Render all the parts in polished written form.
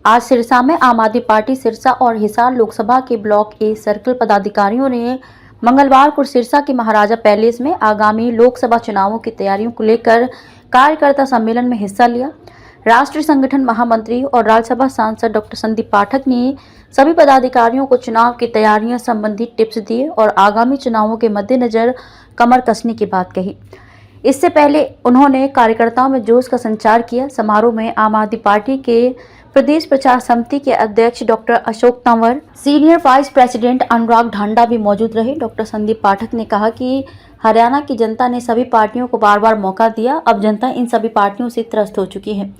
आज सिरसा में आम आदमी पार्टी सिरसा और हिसार लोकसभा के ब्लॉक ए सर्कल पदाधिकारियों ने मंगलवार को सिरसा के महाराजा पैलेस में आगामी लोकसभा चुनावों की तैयारियों को लेकर कार्यकर्ता सम्मेलन में हिस्सा लिया। राष्ट्रीय संगठन महामंत्री और राज्यसभा सांसद डॉक्टर संदीप पाठक ने सभी पदाधिकारियों को चुनाव की तैयारियों संबंधी टिप्स दिए और आगामी चुनावों के मद्देनजर कमर कसने की बात कही। इससे पहले उन्होंने कार्यकर्ताओं में जोश का संचार किया। समारोह में आम आदमी पार्टी के प्रदेश प्रचार समिति के अध्यक्ष doctor Ashok Tanwar, senior vice president Anurag Dhanda भी मौजूद रहे। डॉक्टर संदीप पाठक ने कहा कि हरियाणा की जनता ने सभी पार्टियों को बार बार मौका दिया। अब जनता इन सभी पार्टियों से त्रस्त हो चुकी है।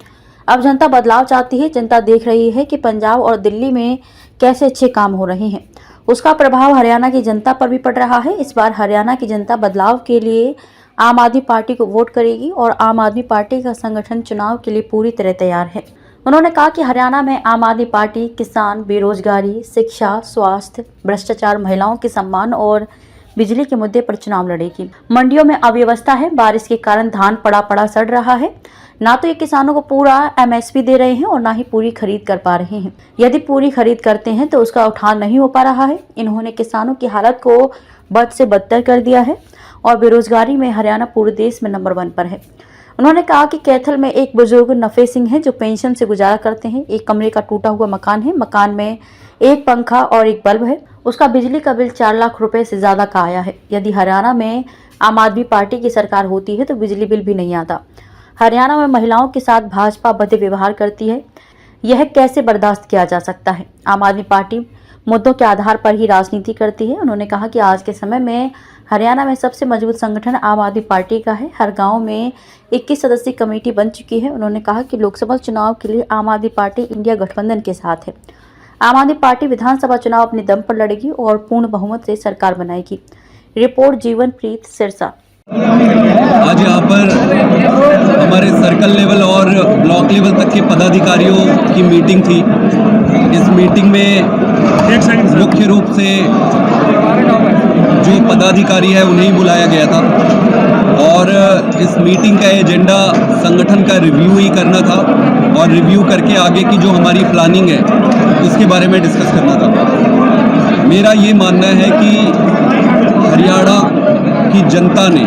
अब जनता बदलाव चाहती है। जनता देख रही है कि पंजाब और दिल्ली में कैसे अच्छे काम हो रहे हैं। उसका प्रभाव हरियाणा की जनता पर भी पड़ रहा है। इस बार हरियाणा की जनता बदलाव के लिए आम आदमी पार्टी को वोट करेगी और आम आदमी पार्टी का संगठन चुनाव के लिए पूरी तरह तैयार है। उन्होंने कहा कि हरियाणा में आम आदमी पार्टी किसान, बेरोजगारी, शिक्षा, स्वास्थ्य, भ्रष्टाचार, महिलाओं के सम्मान और बिजली के मुद्दे पर चुनाव लड़ेगी। मंडियों में अव्यवस्था है। बारिश के कारण धान पड़ा सड़ रहा है। ना तो ये किसानों को पूरा MSP दे रहे हैं और ना ही पूरी खरीद कर पा रहे हैं। यदि पूरी खरीद करते हैं तो उसका उठान नहीं हो पा रहा है। इन्होंने किसानों की हालत को बद से बदतर कर दिया है और बेरोजगारी में हरियाणा पूरे देश में नंबर 1 पर है। उन्होंने कहा कि कैथल में एक बुजुर्ग नफे सिंह हैं जो पेंशन से गुजारा करते हैं। एक कमरे का टूटा हुआ मकान है। मकान में एक पंखा और एक बल्ब है। उसका बिजली का बिल 4 लाख रुपए से ज्यादा का आया है। यदि हरियाणा में आम आदमी पार्टी की सरकार होती है तो बिजली बिल भी नहीं आता। हरियाणा में महिलाओं के साथ भाजपा बदे व्यवहार करती है। यह कैसे बर्दाश्त किया जा सकता है। आम आदमी पार्टी मुद्दों के आधार पर ही राजनीति करती है। उन्होंने कहा कि आज के समय में हरियाणा में सबसे मजबूत संगठन आम आदमी पार्टी का है। हर गांव में 21 सदस्यीय कमेटी बन चुकी है। उन्होंने कहा कि लोकसभा चुनाव के लिए आम आदमी पार्टी इंडिया गठबंधन के साथ है। आम आदमी पार्टी विधानसभा चुनाव अपने दम पर लड़ेगी और पूर्ण बहुमत से सरकार बनाएगी। रिपोर्ट जीवनप्रीत, सिरसा। आज यहाँ पर हमारे सर्कल लेवल और ब्लॉक लेवल तक के पदाधिकारियों की मीटिंग थी। इस मीटिंग में मुख्य रूप से जो पदाधिकारी है उन्हें ही बुलाया गया था और इस मीटिंग का एजेंडा संगठन का रिव्यू ही करना था और रिव्यू करके आगे की जो हमारी प्लानिंग है उसके बारे में डिस्कस करना था। मेरा ये मानना है कि हरियाणा की जनता ने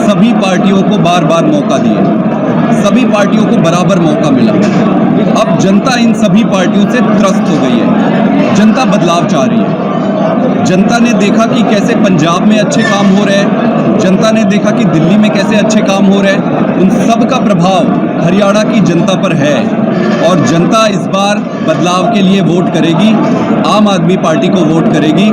सभी पार्टियों को बार बार मौका दिया। सभी पार्टियों को बराबर मौका मिला। अब जनता इन सभी पार्टियों से त्रस्त हो गई है। जनता बदलाव चाह रही है। जनता ने देखा कि कैसे पंजाब में अच्छे काम हो रहे हैं। जनता ने देखा कि दिल्ली में कैसे अच्छे काम हो रहे हैं। उन सब का प्रभाव हरियाणा की जनता पर है और जनता इस बार बदलाव के लिए वोट करेगी। आम आदमी पार्टी को वोट करेगी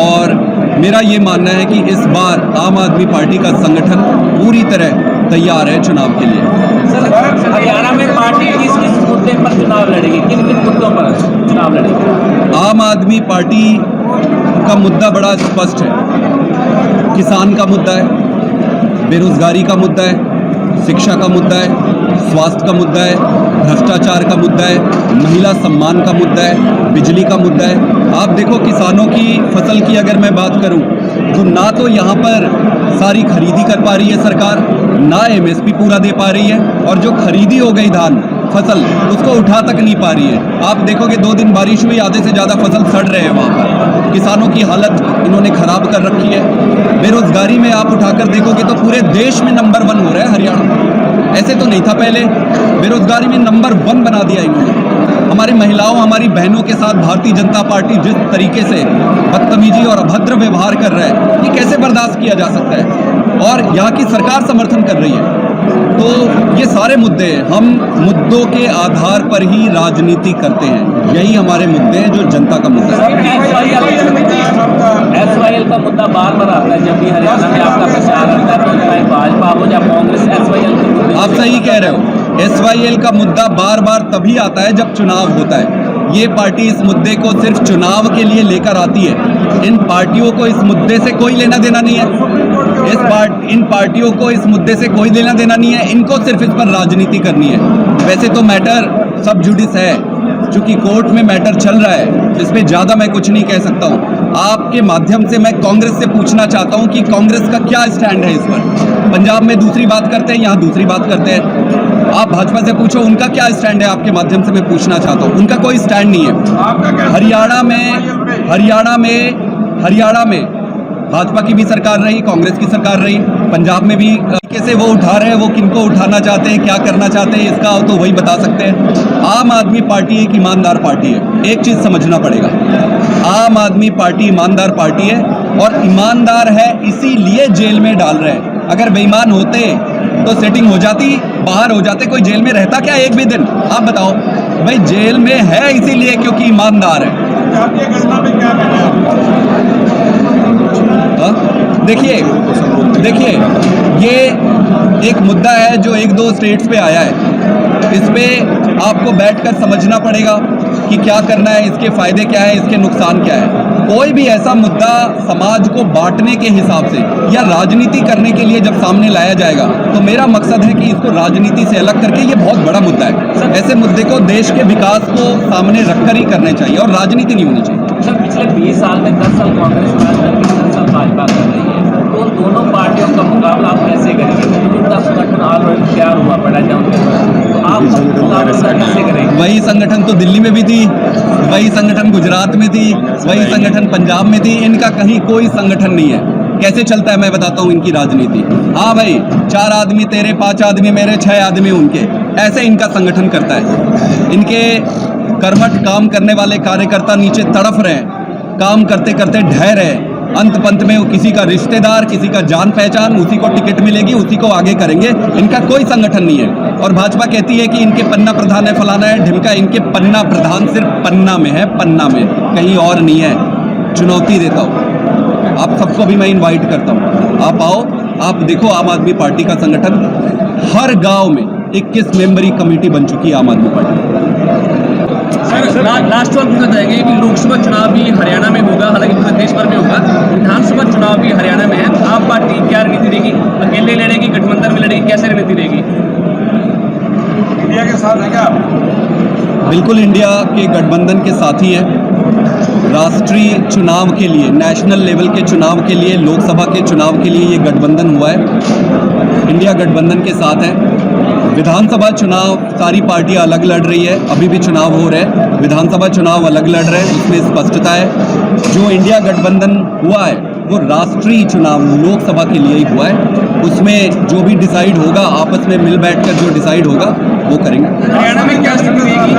और मेरा ये मानना है कि इस बार आम आदमी पार्टी का संगठन पूरी तरह तैयार है चुनाव के लिए। सर, हरियाणा में पार्टी किस मुद्दे पर चुनाव लड़ेगी, किन मुद्दों पर चुनाव लड़ेगी? आम आदमी पार्टी का मुद्दा बड़ा स्पष्ट है। किसान का मुद्दा है, बेरोजगारी का मुद्दा है, शिक्षा का मुद्दा है, स्वास्थ्य का मुद्दा है, भ्रष्टाचार का मुद्दा है, महिला सम्मान का मुद्दा है, बिजली का मुद्दा है। आप देखो किसानों की फसल की अगर मैं बात करूं तो ना तो यहाँ पर सारी खरीदी कर पा रही है सरकार, ना MSP पूरा दे पा रही है और जो खरीदी हो गई धान फसल उसको उठा तक नहीं पा रही है। आप देखोगे 2 दिन बारिश हुई, आधे से ज़्यादा फसल सड़ रहे हैं वहाँ पर। किसानों की हालत इन्होंने ख़राब कर रखी है। बेरोजगारी में आप उठाकर देखोगे तो पूरे देश में नंबर 1 हो रहा है हरियाणा। ऐसे तो नहीं था पहले। बेरोजगारी में नंबर 1 बना दिया इन्होंने। हमारी महिलाओं, हमारी बहनों के साथ भारतीय जनता पार्टी जिस तरीके से बदतमीजी और अभद्र व्यवहार कर रहा है, ये कैसे बर्दाश्त किया जा सकता है। और यहाँ की सरकार समर्थन कर रही है। तो ये सारे मुद्दे, हम मुद्दों के आधार पर ही राजनीति करते हैं। यही हमारे मुद्दे हैं जो जनता का मुद्दा है। SYL का मुद्दा बार बार आता है जब भी हरियाणा में आपका प्रचार आता है, तो चाहे भाजपा हो या कांग्रेस, SYL के मुद्दे। आप सही कह रहे हो। SYL का मुद्दा बार बार तभी आता है जब चुनाव होता है। ये पार्टी इस मुद्दे को सिर्फ चुनाव के लिए लेकर आती है। इन पार्टियों को इस मुद्दे से कोई लेना देना नहीं है। इन पार्टियों को इस मुद्दे से कोई लेना देना नहीं है। इनको सिर्फ इस पर राजनीति करनी है। वैसे तो मैटर सब जुडिस है, चूंकि कोर्ट में मैटर चल रहा है, इसमें ज़्यादा मैं कुछ नहीं कह सकता हूँ। आपके माध्यम से मैं कांग्रेस से पूछना चाहता हूँ कि कांग्रेस का क्या स्टैंड है इस पर। पंजाब में दूसरी बात करते हैं, यहाँ दूसरी बात करते हैं। आप भाजपा से पूछो उनका क्या स्टैंड है, आपके माध्यम से मैं पूछना चाहता हूँ। उनका कोई स्टैंड नहीं है। हरियाणा में भाजपा की भी सरकार रही, कांग्रेस की सरकार रही, पंजाब में भी तरीके से वो उठा रहे हैं। वो किनको उठाना चाहते हैं, क्या करना चाहते हैं, इसका तो वही बता सकते हैं। आम आदमी पार्टी एक ईमानदार पार्टी है। एक चीज समझना पड़ेगा, आम आदमी पार्टी ईमानदार पार्टी है, और ईमानदार है इसीलिए जेल में डाल रहे हैं। अगर बेईमान होते तो सेटिंग हो जाती, बाहर हो जाते, कोई जेल में रहता क्या एक भी दिन? आप बताओ भाई। जेल में है इसीलिए क्योंकि ईमानदार है। देखिए ये एक मुद्दा है जो 1-2 स्टेट्स पे आया है। इस पे आपको बैठकर समझना पड़ेगा कि क्या करना है, इसके फायदे क्या है, इसके नुकसान क्या है। कोई भी ऐसा मुद्दा समाज को बांटने के हिसाब से या राजनीति करने के लिए जब सामने लाया जाएगा, तो मेरा मकसद है कि इसको राजनीति से अलग करके, ये बहुत बड़ा मुद्दा है, ऐसे मुद्दे को देश के विकास को सामने रखकर ही करने चाहिए और राजनीति नहीं होनी चाहिए। सर पिछले 20 साल में 10 साल कांग्रेस राज करके 10 साल भाजपा कर रही है, तो उन दोनों पार्टियों का मुकाबला आप कैसे करेंगे? उनका संगठन ऑलरेडी तैयार हुआ पड़ा है तो आप मुकाबला कैसे करेंगे? वही संगठन तो दिल्ली में भी थी, वही संगठन गुजरात में थी, वही संगठन पंजाब में थी। इनका कहीं कोई संगठन नहीं है। कैसे चलता है मैं बताता हूँ इनकी राजनीति। हाँ भाई, 4 आदमी तेरे, 5 आदमी मेरे, 6 आदमी उनके, ऐसे इनका संगठन करता है। इनके कर्मठ काम करने वाले कार्यकर्ता नीचे तड़फ रहे हैं, काम करते करते ढह रहे हैं। अंत पंत में वो किसी का रिश्तेदार, किसी का जान पहचान, उसी को टिकट मिलेगी, उसी को आगे करेंगे। इनका कोई संगठन नहीं है। और भाजपा कहती है कि इनके पन्ना प्रधान है, फलाना है, ढिमका। इनके पन्ना प्रधान सिर्फ पन्ना में है, पन्ना में, कहीं और नहीं है। चुनौती देता हूँ आप सबको भी, मैं इनवाइट करता हूँ, आप आओ, आप देखो आम आदमी पार्टी का संगठन। हर गांव में 21 मेंबरी कमेटी बन चुकी है आम आदमी पार्टी। सर लास्ट सवाल पूछना चाहेंगे कि लोकसभा चुनाव भी हरियाणा में होगा, हालांकि पूरे देश भर में होगा, विधानसभा चुनाव भी हरियाणा में है। आप पार्टी क्या रणनीति रहेगी? अकेले लड़ेगी, गठबंधन में लड़ेगी, कैसे रणनीति रहेगी? इंडिया के साथ है क्या आप? बिल्कुल इंडिया के गठबंधन के साथ ही है। राष्ट्रीय चुनाव के लिए, नेशनल लेवल के चुनाव के लिए, लोकसभा के चुनाव के लिए ये गठबंधन हुआ है। इंडिया गठबंधन के साथ है। विधानसभा चुनाव सारी पार्टियां अलग लड़ रही है, अभी भी चुनाव हो रहे हैं, विधानसभा चुनाव अलग लड़ रहे हैं, उसमें स्पष्टता है। जो इंडिया गठबंधन हुआ है वो राष्ट्रीय चुनाव लोकसभा के लिए ही हुआ है। उसमें जो भी डिसाइड होगा, आपस में मिल बैठकर जो डिसाइड होगा वो करेंगे। हरियाणा में क्या स्थिति रहेगी?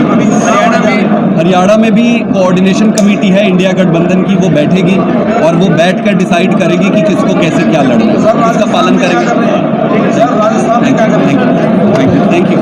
हरियाणा में भी कोऑर्डिनेशन कमेटी है इंडिया गठबंधन की, वो बैठेगी और वो बैठकर डिसाइड करेगी कि किसको कैसे क्या लड़ना है, इसका पालन करेंगे। राजस्थान में क्या कर रहे हैं? Thank you.